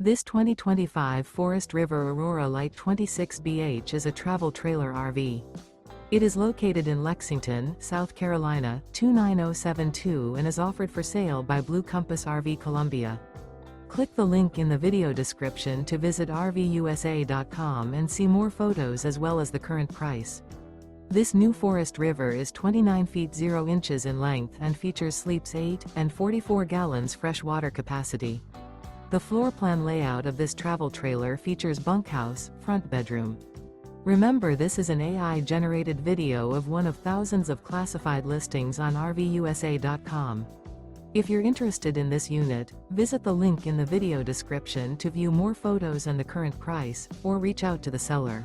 This 2025 Forest River Aurora Light 26BH is a travel trailer RV. It is located in Lexington, South Carolina, 29072 and is offered for sale by Blue Compass RV Columbia. Click the link in the video description to visit RVUSA.com and see more photos as well as the current price. This new Forest River is 29 feet 0 inches in length and features sleeps 8 and 44 gallons fresh water capacity. The floor plan layout of this travel trailer features bunkhouse, front bedroom. Remember, this is an AI-generated video of one of thousands of classified listings on RVUSA.com. If you're interested in this unit, visit the link in the video description to view more photos and the current price, or reach out to the seller.